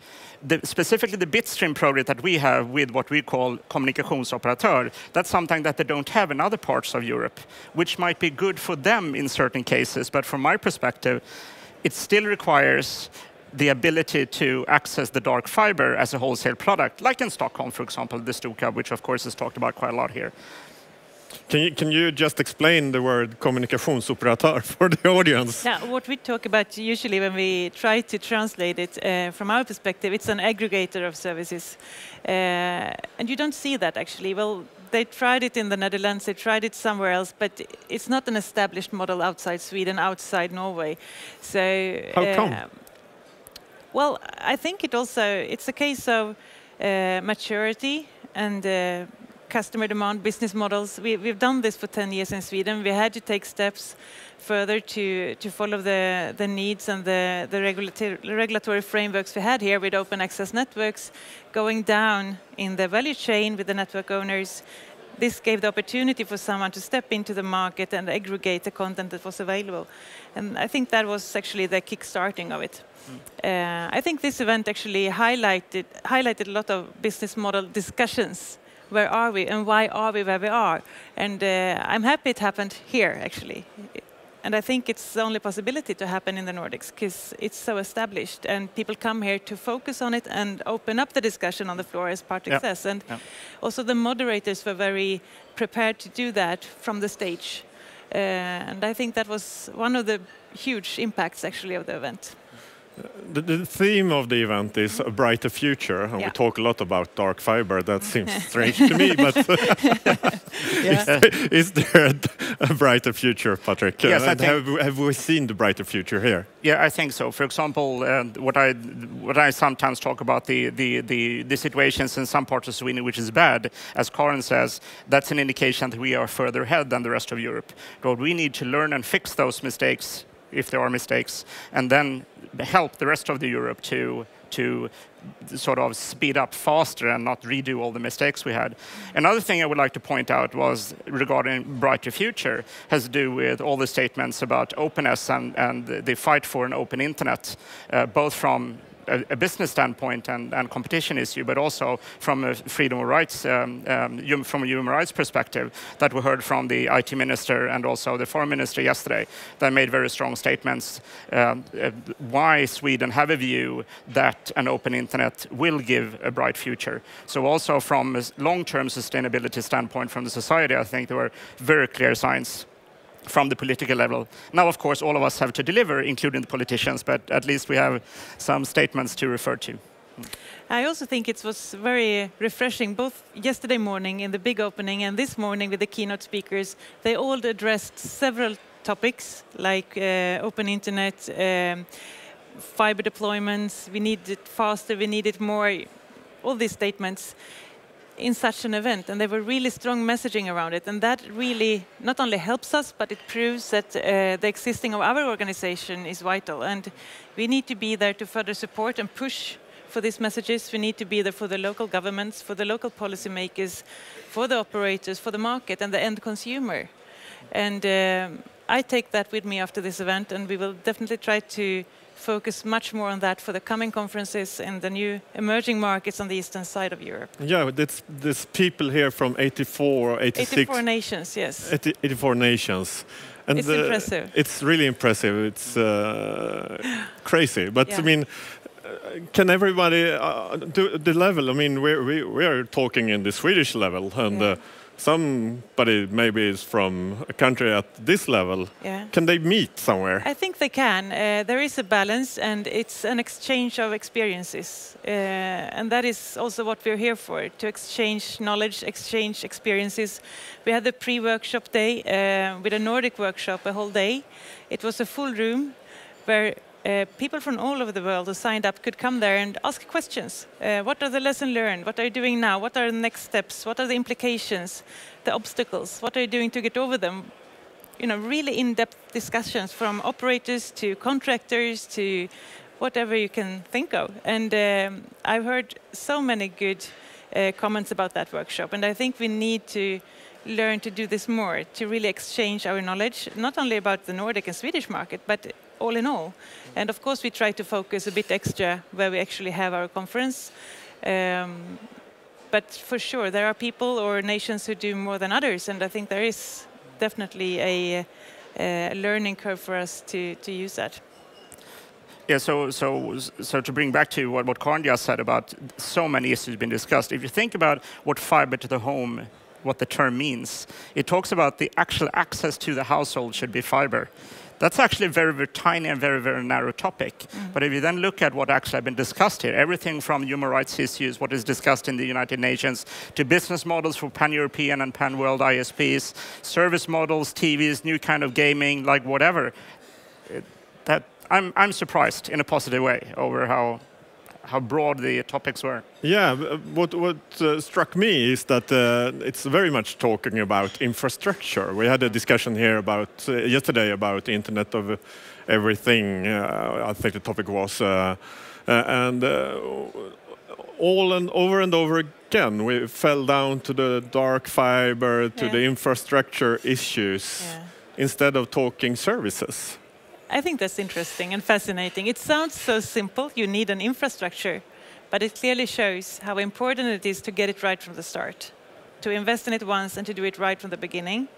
specifically the bitstream project that we have with what we call kommunikationsoperatör, that's something that they don't have in other parts of Europe, which might be good for them in certain cases. But from my perspective, it still requires the ability to access the dark fiber as a wholesale product, like in Stockholm, for example, the Stokab, which of course is talked about quite a lot here. Can you just explain the word kommunikationsoperatör for the audience? Yeah, what we talk about usually when we try to translate it from our perspective, it's an aggregator of services. And you don't see that actually. Well, they tried it in the Netherlands, they tried it somewhere else, but it's not an established model outside Sweden, outside Norway. So how come? Well, I think it's a case of maturity and customer demand, business models. We've done this for 10 years in Sweden. We had to take steps further to follow the needs and the regulatory frameworks we had here with open access networks, going down in the value chain with the network owners. This gave the opportunity for someone to step into the market and aggregate the content that was available. And I think that was actually the kick-starting of it. I think this event actually highlighted a lot of business model discussions. Where are we and why are we where we are? And I'm happy it happened here, actually. And I think it's the only possibility to happen in the Nordics because it's so established and people come here to focus on it and open up the discussion on the floor, as Patrik says. And also the moderators were very prepared to do that from the stage. And I think that was one of the huge impacts, actually, of the event. The theme of the event is a brighter future, and we talk a lot about dark fiber. That seems strange to me, but is there a brighter future, Patrik? Yes, have we seen the brighter future here? Yeah, I think so. For example, what I sometimes talk about the situations in some parts of Sweden which is bad, as Karin says, that's an indication that we are further ahead than the rest of Europe. But we need to learn and fix those mistakes, if there are mistakes, and then help the rest of the Europe to sort of speed up faster and not redo all the mistakes we had. Another thing I would like to point out was regarding brighter future has to do with all the statements about openness and the fight for an open internet, both from a business standpoint and competition issue, but also from a freedom of rights, from a human rights perspective, that we heard from the IT minister and also the foreign minister yesterday, that made very strong statements why Sweden have a view that an open internet will give a bright future. So also from a long-term sustainability standpoint from the society, I think there were very clear signs from the political level. Now, of course, all of us have to deliver, including the politicians, but at least we have some statements to refer to. I also think it was very refreshing, both yesterday morning in the big opening and this morning with the keynote speakers. They all addressed several topics like open internet, fiber deployments, we need it faster, we need it more, all these statements in such an event, and there were really strong messaging around it, and that really not only helps us, but it proves that the existing of our organization is vital, and we need to be there to further support and push for these messages. We need to be there for the local governments, for the local policymakers, for the operators, for the market and the end consumer. And I take that with me after this event, and we will definitely try to focus much more on that for the coming conferences and the new emerging markets on the eastern side of Europe. Yeah, there's people here from 84 or 86. 84 nations, yes. 84 nations. And it's impressive. It's really impressive. It's crazy. But I mean, can everybody do the level? I mean, we are talking in the Swedish level, and somebody maybe is from a country at this level. Yeah. Can they meet somewhere? I think they can. There is a balance, and it's an exchange of experiences. And that is also what we're here for, to exchange knowledge, exchange experiences. We had the pre-workshop day with a Nordic workshop, a whole day. It was a full room where people from all over the world who signed up could come there and ask questions. What are the lessons learned? What are you doing now? What are the next steps? What are the implications, the obstacles? What are you doing to get over them? You know, really in-depth discussions from operators to contractors to whatever you can think of. And I've heard so many good comments about that workshop. And I think we need to learn to do this more, to really exchange our knowledge, not only about the Nordic and Swedish market, but all in all. And of course, we try to focus a bit extra where we actually have our conference. But for sure, there are people or nations who do more than others. And I think there is definitely a learning curve for us to use that. Yeah, so to bring back to what Karin just said about so many issues being discussed, if you think about what fiber to the home, what the term means, it talks about the actual access to the household should be fiber. That's actually a very, very tiny and very, very narrow topic. But if you then look at what actually has been discussed here, everything from human rights issues, what is discussed in the United Nations, to business models for pan-European and pan-world ISPs, service models, TVs, new kind of gaming, like whatever, I'm surprised in a positive way over how broad the topics were. Yeah, what struck me is that it's very much talking about infrastructure. We had a discussion here about yesterday about the Internet of Everything. I think the topic was, and over and over again, we fell down to the dark fiber, to the infrastructure issues, instead of talking services. I think that's interesting and fascinating. It sounds so simple, you need an infrastructure, but it clearly shows how important it is to get it right from the start, to invest in it once and to do it right from the beginning,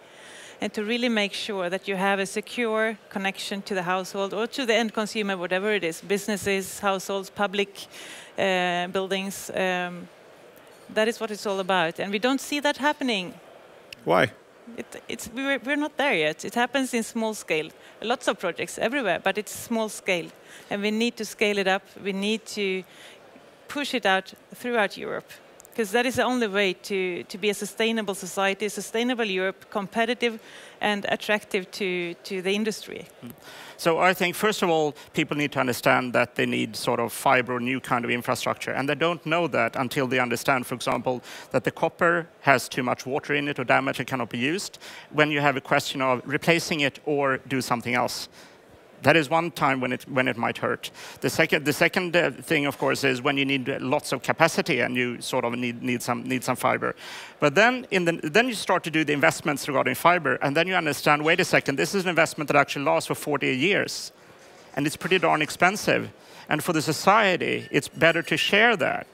and to really make sure that you have a secure connection to the household or to the end consumer, whatever it is, businesses, households, public buildings. That is what it's all about, and we don't see that happening. Why? We're not there yet. It happens in small scale. Lots of projects everywhere, but it's small scale. And we need to scale it up. We need to push it out throughout Europe, because that is the only way to be a sustainable society, a sustainable Europe, competitive and attractive to the industry. So I think, first of all, people need to understand that they need sort of fiber or new kind of infrastructure. And they don't know that until they understand, for example, that the copper has too much water in it or damage and cannot be used. When you have a question of replacing it or do something else. That is one time when it might hurt. The second thing, of course, is when you need lots of capacity and you sort of need some fiber. But then you start to do the investments regarding fiber, and then you understand, wait a second, this is an investment that actually lasts for 40 years, and it's pretty darn expensive. And for the society, it's better to share that.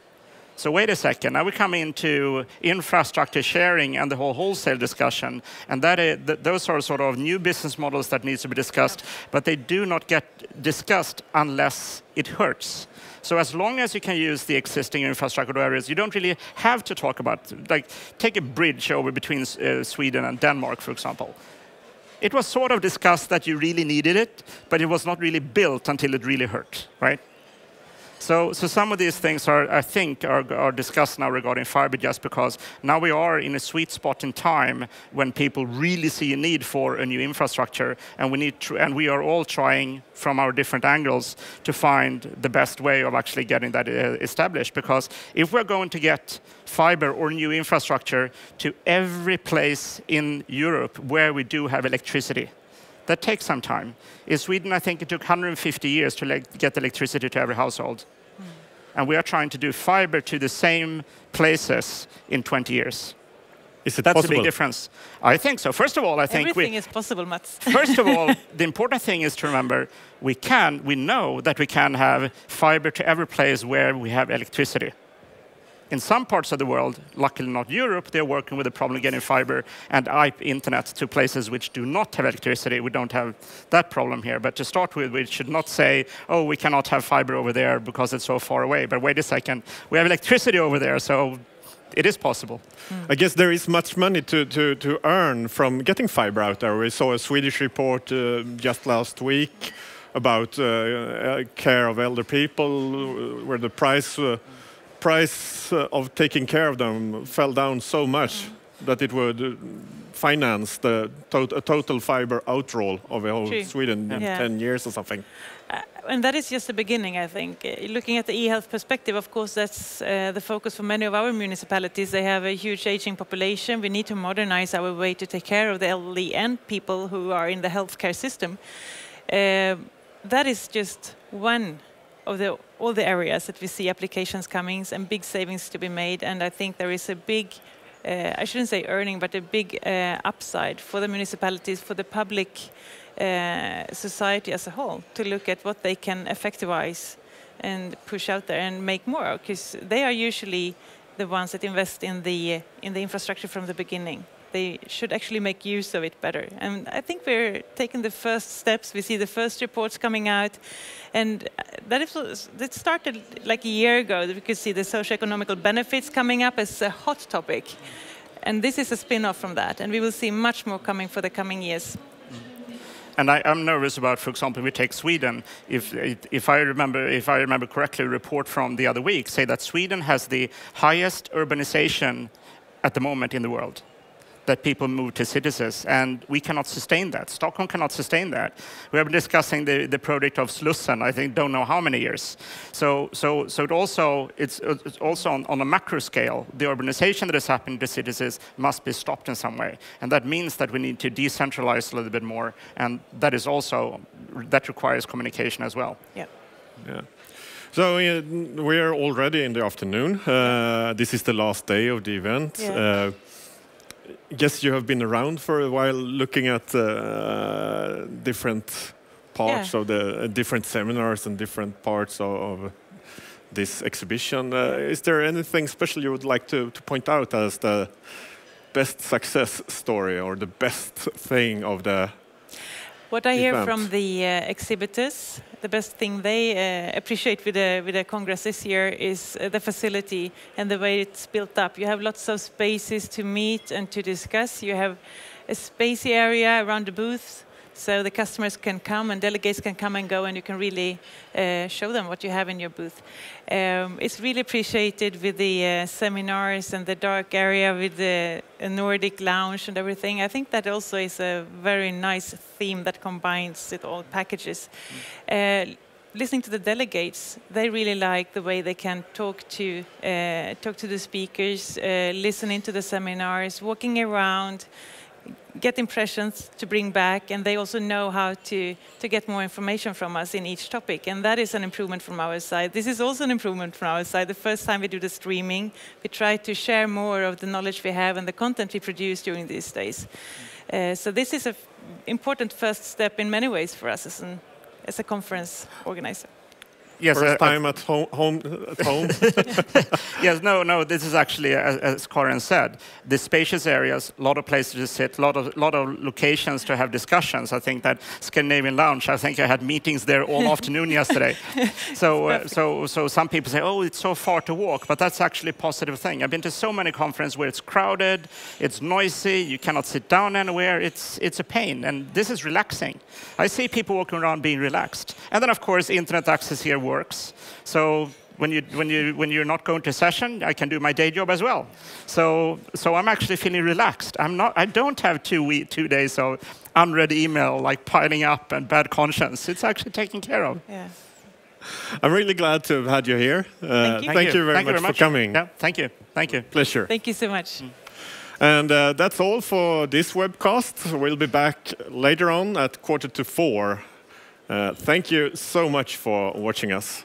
So wait a second, now we come into infrastructure sharing and the whole wholesale discussion, and those are sort of new business models that need to be discussed, but they do not get discussed unless it hurts. So as long as you can use the existing infrastructure areas, you don't really have to talk about, like, take a bridge over between Sweden and Denmark, for example. It was sort of discussed that you really needed it, but it was not really built until it really hurt, right? So some of these things I think are discussed now regarding fiber, just because now we are in a sweet spot in time when people really see a need for a new infrastructure, and we are all trying from our different angles to find the best way of actually getting that established. Because if we're going to get fiber or new infrastructure to every place in Europe where we do have electricity, that takes some time. In Sweden, I think it took 150 years to get electricity to every household. And we are trying to do fiber to the same places in 20 years. Is it That's possible? a big difference. I think so. First of all, I think everything is possible, Mats. First of all, the important thing is to remember we know that we can have fiber to every place where we have electricity. In some parts of the world, luckily not Europe, they're working with the problem of getting fiber and IP internet to places which do not have electricity. We don't have that problem here. But to start with, we should not say, oh, we cannot have fiber over there because it's so far away. But wait a second, we have electricity over there, so it is possible. I guess there is much money to earn from getting fiber out there. We saw a Swedish report just last week about care of elder people, where the price of taking care of them fell down so much that it would finance the total fiber outroll of the whole Sweden in 10 years or something. And that is just the beginning, I think. Looking at the e-health perspective, of course, that's the focus for many of our municipalities. They have a huge aging population. We need to modernize our way to take care of the elderly and people who are in the healthcare system. That is just one of all the areas that we see applications coming and big savings to be made. And I think there is a big, I shouldn't say earning, but a big upside for the municipalities, for the public society as a whole, to look at what they can effectivize and push out there and make more, because they are usually the ones that invest in the infrastructure from the beginning. They should actually make use of it better. And I think we're taking the first steps. We see the first reports coming out. And that started like a year ago. We could see the socio-economical benefits coming up as a hot topic. And this is a spin-off from that. And we will see much more coming for the coming years. And I'm nervous about, for example, we take Sweden. If I remember correctly, a report from the other week say that Sweden has the highest urbanization at the moment in the world, that people move to cities, and we cannot sustain that. Stockholm cannot sustain that. We have been discussing the project of Slussen, I think, don't know how many years. So it's also on a macro scale, the urbanization that is happening to cities must be stopped in some way. And that means that we need to decentralize a little bit more, and that requires communication as well. Yeah. So we are already in the afternoon. This is the last day of the event. Yeah. I guess you have been around for a while looking at different parts of the different seminars and different parts of this exhibition. Is there anything special you would like to point out as the best success story or the best thing of the What I hear event? from the exhibitors, the best thing they appreciate with the Congress this year is the facility and the way it's built up. You have lots of spaces to meet and to discuss. You have a spacey area around the booths, so the customers can come and delegates can come and go, and you can really show them what you have in your booth. It's really appreciated with the seminars and the dark area with the Nordic lounge and everything. I think that also is a very nice theme that combines it all packages. Listening to the delegates, they really like the way they can talk to the speakers, listen into the seminars, walking around, get impressions to bring back, and they also know how to get more information from us in each topic, and that is an improvement from our side. This is also an improvement from our side. The first time we do the streaming, we try to share more of the knowledge we have and the content we produce during these days. So this is an important first step in many ways for us as a conference organizer. Yes, first time at home. Yes, no. This is actually, as Karin said, the spacious areas, a lot of places to sit, a lot of locations to have discussions. I think that Scandinavian Lounge, I think I had meetings there all afternoon yesterday. So some people say, oh, it's so far to walk, but that's actually a positive thing. I've been to so many conferences where it's crowded, it's noisy, you cannot sit down anywhere. It's a pain, and this is relaxing. I see people walking around being relaxed, and then of course internet access here works. So when you're not going to session, I can do my day job as well. So I'm actually feeling relaxed. I don't have 2 days of unread email like piling up and bad conscience. It's actually taken care of. Yeah. I'm really glad to have had you here. Thank you very much for coming. Yeah, thank you. Pleasure. Thank you so much. And that's all for this webcast. We'll be back later on at 3:45. Thank you so much for watching us.